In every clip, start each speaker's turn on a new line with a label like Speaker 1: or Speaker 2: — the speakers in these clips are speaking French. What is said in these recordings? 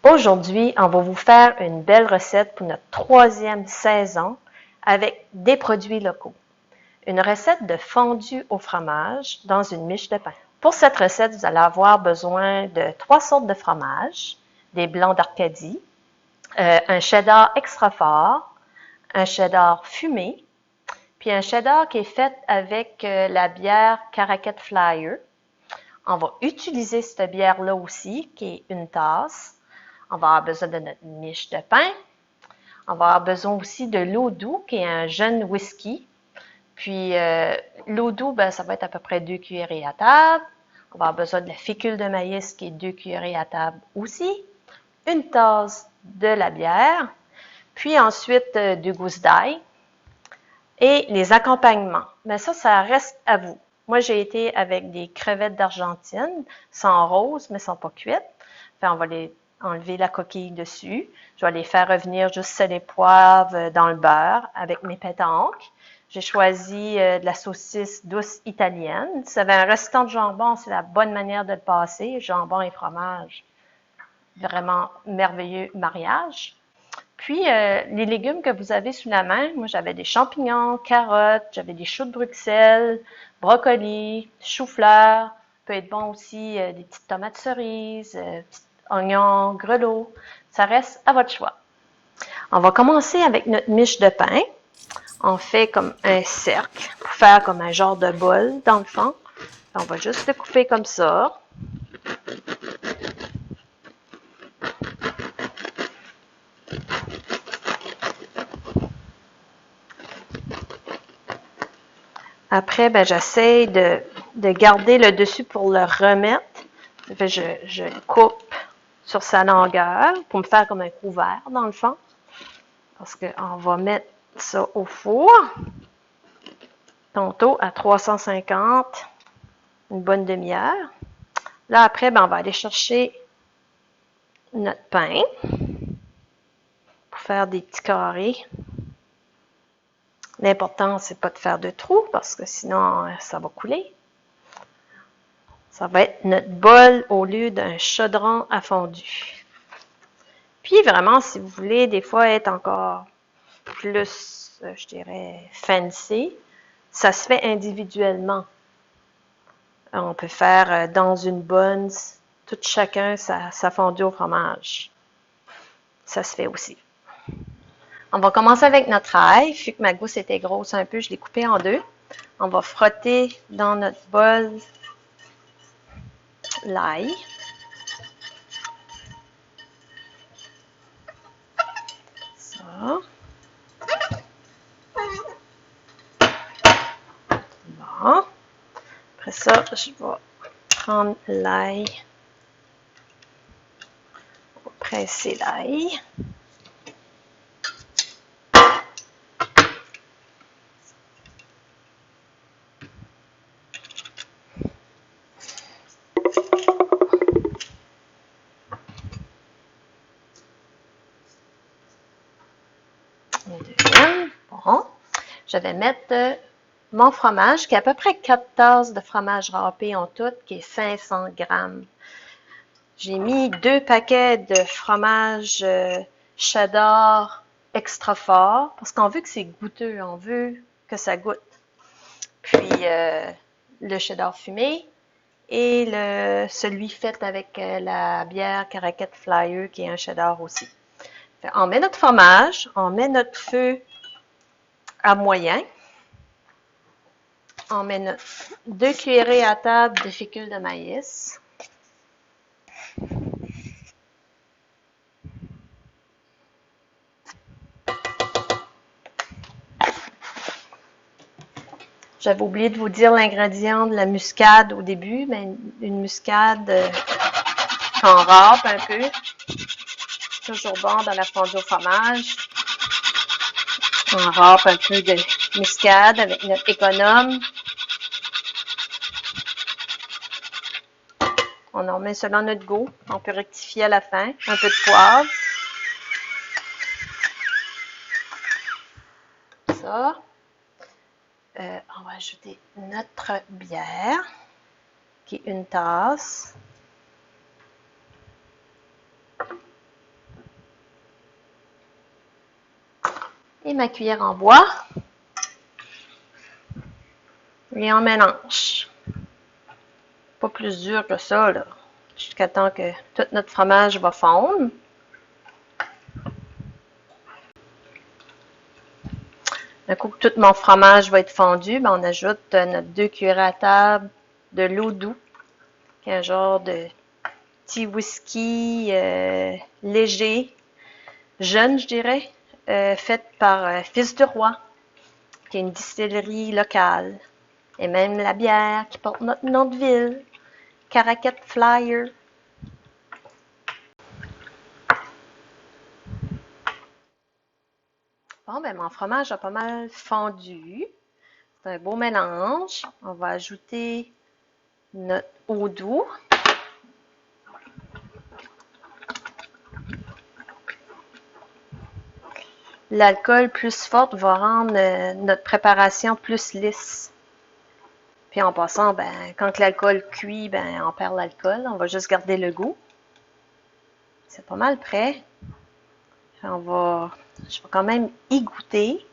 Speaker 1: Aujourd'hui, on va vous faire une belle recette pour notre 3e saison avec des produits locaux. Une recette de fondue au fromage dans une miche de pain. Pour cette recette, vous allez avoir besoin de 3 sortes de fromage, des blancs d'Arcadie, un cheddar extra fort, un cheddar fumé, puis un cheddar qui est fait avec la bière Caracat Flyer. On va utiliser cette bière-là aussi, qui est une tasse. On va avoir besoin de notre miche de pain. On va avoir besoin aussi de l'eau doux, qui est un jeune whisky. Puis l'eau doux, ben, ça va être à peu près 2 cuillerées à table. On va avoir besoin de la fécule de maïs, qui est 2 cuillerées à table aussi. Une tasse de la bière. Puis ensuite du gousse d'ail. Et les accompagnements. Mais ça reste à vous. Moi, j'ai été avec des crevettes d'Argentine, sont roses, mais sont pas cuites. Enfin, on va les enlever la coquille dessus. Je vais les faire revenir juste sel et poivre dans le beurre avec mes pétanques. J'ai choisi de la saucisse douce italienne. Si vous avez un restant de jambon, c'est la bonne manière de le passer. Jambon et fromage. Vraiment merveilleux mariage. Puis, les légumes que vous avez sous la main, moi, j'avais des champignons, carottes, j'avais des choux de Bruxelles, brocolis, chou-fleur. Peut être bon aussi des petites tomates cerises, petits oignons, grelots. Ça reste à votre choix. On va commencer avec notre miche de pain. On fait comme un cercle pour faire comme un genre de bol dans le fond. On va juste le couper comme ça. Après, ben, j'essaie de garder le dessus pour le remettre. Je coupe sur sa longueur pour me faire comme un couvert dans le fond. Parce qu'on va mettre ça au four. Tantôt à 350, une bonne demi-heure. Là, après, ben, on va aller chercher notre pain pour faire des petits carrés. L'important, c'est pas de faire de trous parce que sinon, ça va couler. Ça va être notre bol au lieu d'un chaudron à fondu. Puis vraiment, si vous voulez des fois être encore plus, je dirais, fancy, ça se fait individuellement. On peut faire dans une bonne, tout chacun sa fondue au fromage. Ça se fait aussi. On va commencer avec notre ail. Vu que ma gousse était grosse un peu, je l'ai coupée en deux. On va frotter dans notre bol l'ail. Ça. Bon. Après ça, je vais prendre l'ail. On va presser l'ail. Bon. Je vais mettre mon fromage, qui est à peu près 4 tasses de fromage râpé en tout, qui est 500 grammes. J'ai mis 2 paquets de fromage cheddar extra fort, parce qu'on veut que c'est goûteux, on veut que ça goûte. Puis le cheddar fumé et celui fait avec la bière Caracat Flyer, qui est un cheddar aussi. On met notre fromage, on met notre feu à moyen. On met notre 2 cuillerées à table de fécule de maïs. J'avais oublié de vous dire l'ingrédient de la muscade au début, mais une muscade qu'on râpe un peu. Toujours bon dans la fondue au fromage. On râpe un peu de muscade avec notre économe. On en met selon notre goût. On peut rectifier à la fin. Un peu de poivre. Ça. On va ajouter notre bière, qui est une tasse. Et ma cuillère en bois. Et on mélange. Pas plus dur que ça, là. Jusqu'à temps que tout notre fromage va fondre. Un coup que tout mon fromage va être fondu, ben on ajoute notre 2 cuillères à table de l'eau doux, qui est un genre de petit whisky léger, jeune, je dirais, fait par Fils du Roi, qui est une distillerie locale. Et même la bière qui porte notre nom de ville, Caracat Flyer. Bon, ben mon fromage a pas mal fondu. C'est un beau mélange. On va ajouter notre eau douce. L'alcool plus fort va rendre notre préparation plus lisse. Puis en passant, ben, quand l'alcool cuit, ben, on perd l'alcool. On va juste garder le goût. C'est pas mal prêt. Je vais quand même y goûter.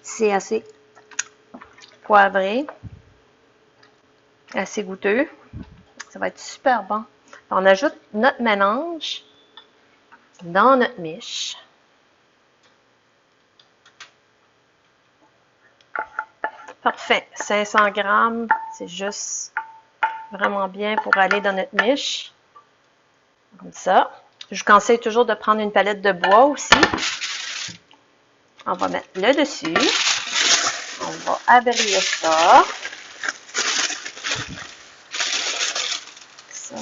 Speaker 1: C'est assez poivré, assez goûteux. Ça va être super bon. On ajoute notre mélange dans notre miche. Parfait. 500 grammes, c'est juste vraiment bien pour aller dans notre miche. Comme ça. Je vous conseille toujours de prendre une palette de bois aussi. On va mettre le dessus. On va abrier ça. Ça.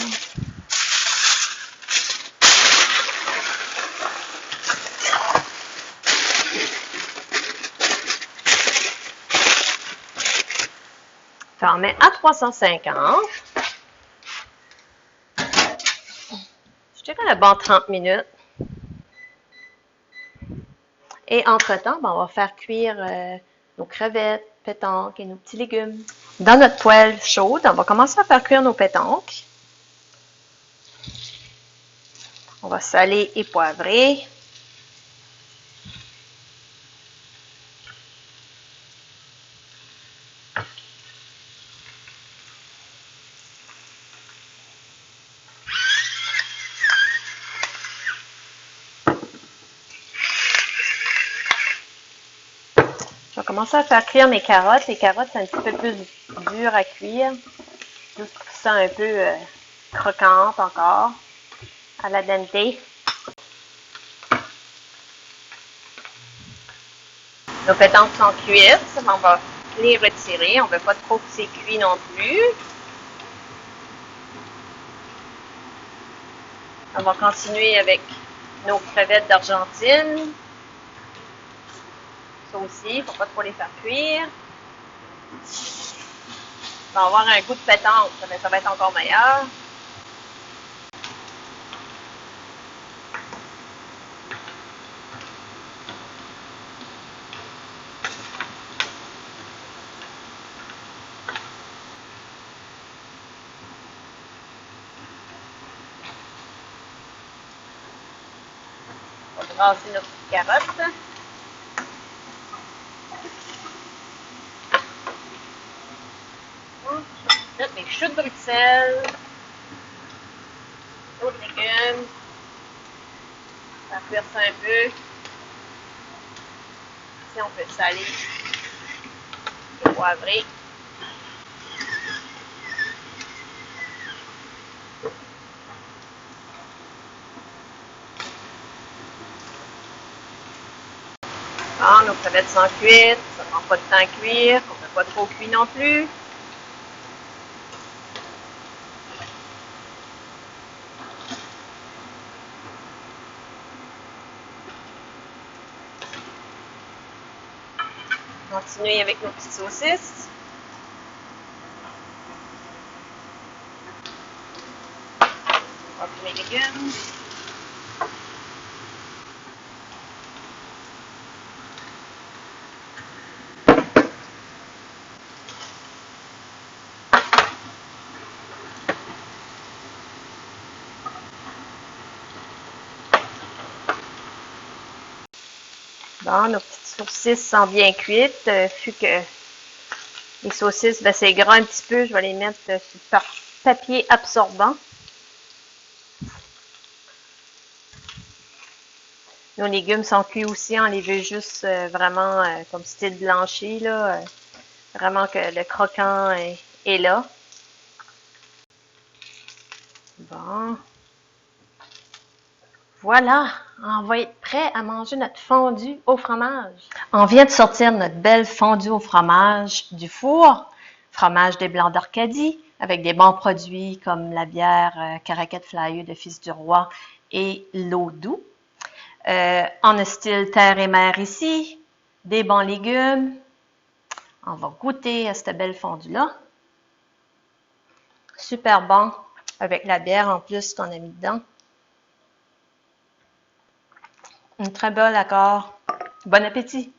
Speaker 1: On met à 350. Je dirais le bon 30 minutes. Et entre-temps, ben, on va faire cuire nos crevettes, pétanques et nos petits légumes. Dans notre poêle chaude, on va commencer à faire cuire nos pétanques. On va saler et poivrer. Je vais commencer à faire cuire mes carottes. Les carottes, c'est un petit peu plus dur à cuire. Juste pour ça un peu croquante encore. À la dente. Nos pétanques sont cuites. On va les retirer. On ne veut pas trop que c'est cuit non plus. On va continuer avec nos crevettes d'Argentine. Ça aussi, il ne faut pas trop les faire cuire. Ça va avoir un goût de pétanque, mais ça va être encore meilleur. On va brasser nos petites carottes. Mettre mes choux de Bruxelles. D'autres légumes. Faire cuire ça un peu. Ici, on peut saler et poivrer. Bon, nos crevettes sont cuites. Ça ne prend pas de temps à cuire. On ne fait pas trop cuit non plus. Continuer avec nos petites saucisses. On va mettre les légumes. Bon, nos petites saucisses sont bien cuites. Vu que les saucisses, ben, c'est gras un petit peu, je vais les mettre sur papier absorbant. Nos légumes sont cuits aussi, on les veut juste vraiment comme style blanchi, là. Vraiment que le croquant est là. Bon. Voilà, on va être prêt à manger notre fondue au fromage. On vient de sortir notre belle fondue au fromage du four. Fromage des Blancs d'Arcadie, avec des bons produits comme la bière Caraquette Flyeux de Fils du Roi et l'eau doux. On a style terre et mer ici, des bons légumes. On va goûter à cette belle fondue-là. Super bon, avec la bière en plus qu'on a mis dedans. Un très bel accord. Bon appétit!